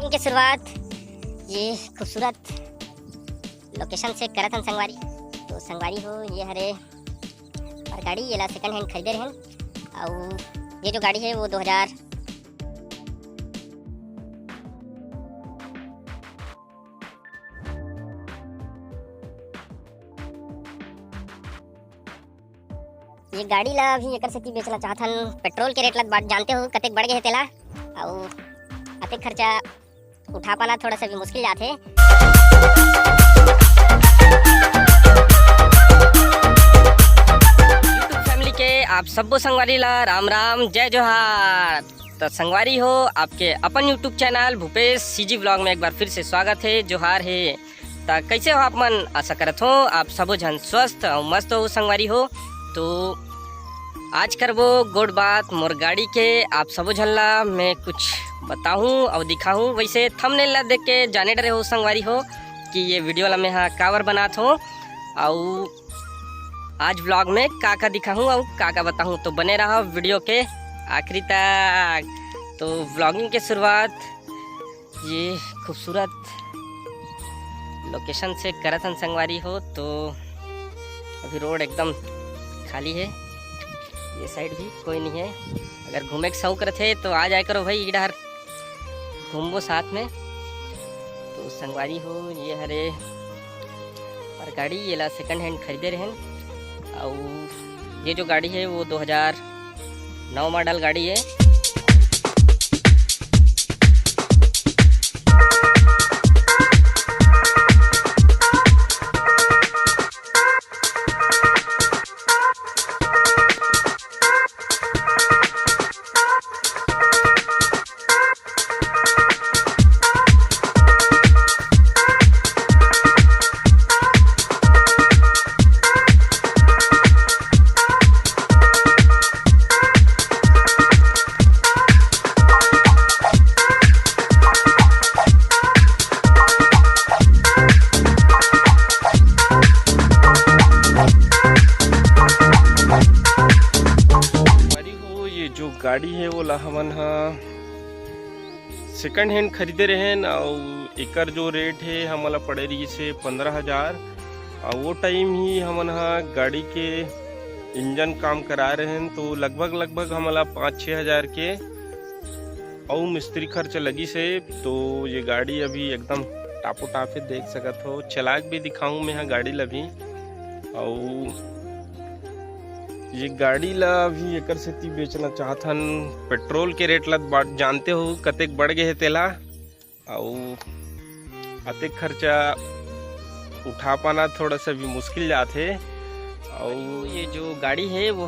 की शुरुआत ये खूबसूरत लोकेशन से करत हन संगवारी। तो संगवारी हो ये हरे और गाड़ी ये ला सेकंड हैंड खरीदे रहन। और ये जो गाड़ी है वो 2000 ये गाड़ी ला अभी एकर सेती बेचना चाहथन। पेट्रोल के रेट ला बात जानते हो कतेक बढ़ गए है तेला, और अतेक खर्चा उठा पाना थोड़ा सा भी मुश्किल जाते। यूट्यूब फैमिली के आप सबो संगवारी ला राम राम जय जोहार। तो संगवारी हो आपके अपन YouTube channel Bhupesh CG blog में एक बार फिर से स्वागत है, जोहार है। तो कैसे हो आप मन, आशा करत हो आप सबो जन स्वस्थ और मस्त हो संगवारी हो। तो आज करबो गोड़ बात मोर गाड़ी के आप सबो झल्ला मैं कुछ बताऊं और दिखाऊं। वैसे थंबनेल ला देख के जाने डरे हो संगवारी हो कि ये वीडियो ला मैं कावर बनात हो और आज व्लॉग में का दिखाऊं और का बताऊं। तो बने रहा वीडियो के आखिरी तक। तो व्लॉगिंग के शुरुआत ये खूबसूरत लोकेशन से करत हन संगवारी हो। तो अभी रोड एकदम खाली है, ये साइड भी कोई नहीं है। अगर घूमे के शौक रहे तो आ जाए करो भाई, इधर घूमबो साथ में। तो संगवारी हो ये हरे और गाड़ी ये ला सेकंड हैंड खरीदे रहन। और ये जो गाड़ी है वो 2009 मॉडल गाड़ी है। गाड़ी है वो ला हमन सेकंड हैंड खरीदे रहेन। और एकर जो रेट है हमला पड़े रही से 15,000। और वो टाइम ही हमन गाड़ी के इंजन काम करा रहेन तो लगभग हमला 5-6 हज़ार के और मिस्त्री खर्च लगी से। तो ये गाड़ी अभी एकदम टापो टाप है, देख सकत हो। चला के भी दिखाऊं मैं गाड़ी ला भी। और ये गाड़ी ला अभी एकर सेती बेचना चाहथन। पेट्रोल के रेट ला जानते हो कतेक बढ़ गए है तेला, और अतेक खर्चा उठा पाना थोड़ा सा भी मुश्किल जाते। और ये जो गाड़ी है वो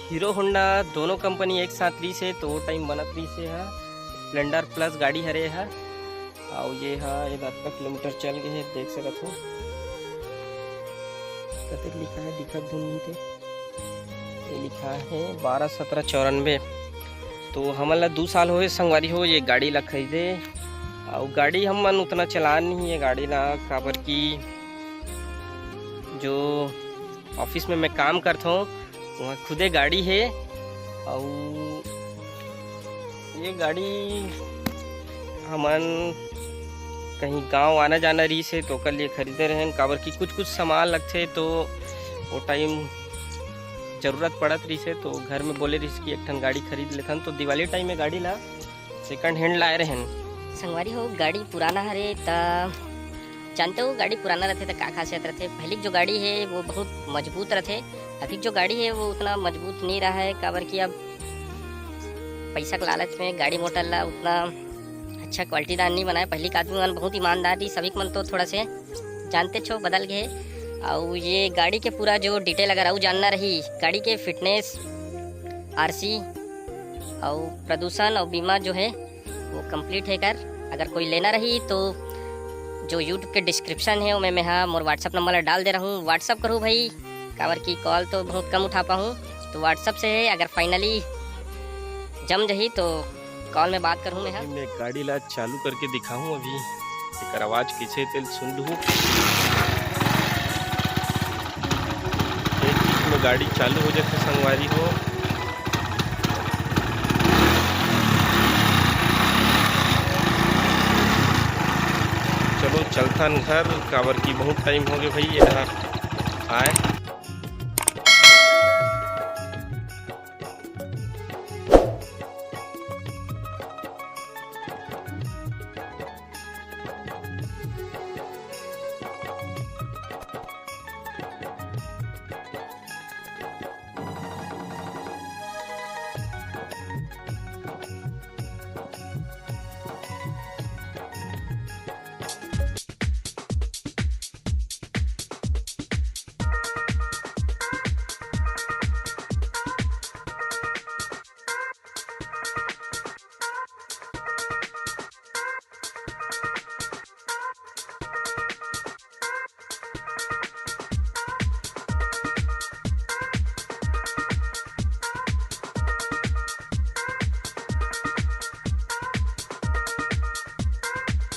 हीरो होंडा दोनों कंपनी एक साथ ली से। तो वो टाइम बनत रही से स्प्लेंडर प्लस गाड़ी हरे और ये 11 किलोमीटर चल गए है, देख सकत हो। कतेक लिखा है दिखत धुन थे, ये लिखा है 12-17-94। तो हमला 2 साल हुए संगवारी हो ये गाड़ी ला खरीदे। और गाड़ी हमन उतना चला नहीं है गाड़ी ला, काबर की जो ऑफिस में मैं काम करता हूँ वहाँ खुदे गाड़ी है। और ये गाड़ी हमन कहीं गांव आना जाना रही से तो कल ये खरीदे रहें, काबर की कुछ सामान लगते तो वो टाइम जरूरत पड़त रही से। तो घर में बोले रही कि एक ठन गाड़ी खरीद लेथन। तो दिवाली टाइम में गाड़ी ला सेकंड हैंड लाए रहन। संगवारी हो गाड़ी पुराना हरे त जानते हो गाड़ी पुराना रहते तो का खासियत रहते। पहले जो गाड़ी है वो बहुत मजबूत रहते, अभी जो गाड़ी है वो उतना मजबूत नहीं रहा है। काबर की अब पैसा के लालच में गाड़ी मोटर ला उतना अच्छा क्वालिटीदार नहीं बनाए। पहले का आदमी मन बहुत ईमानदार थी, सभी मन तो थोड़ा से जानते छो बदल गए। और ये गाड़ी के पूरा जो डिटेल अगर और जानना रही, गाड़ी के फिटनेस, आरसी और प्रदूषण और बीमा जो है वो कंप्लीट है कर। अगर कोई लेना रही तो जो यूट्यूब के डिस्क्रिप्शन है वो मैं मोर व्हाट्सअप नंबर डाल दे रहा हूँ। व्हाट्सअप करूँ भाई, काबर की कॉल तो बहुत कम उठा पाऊँ। तो व्हाट्सअप से है, अगर फाइनली जम जही तो कॉल में बात करूँ। मैं गाड़ी ला चालू करके दिखाऊँ अभी, एक आवाज़ कैसे तेल सुन लूँ। में गाड़ी चालू हो जाती संगवारी हो। चलो चलथन घर, काबर की बहुत टाइम हो गए भाई ये आए।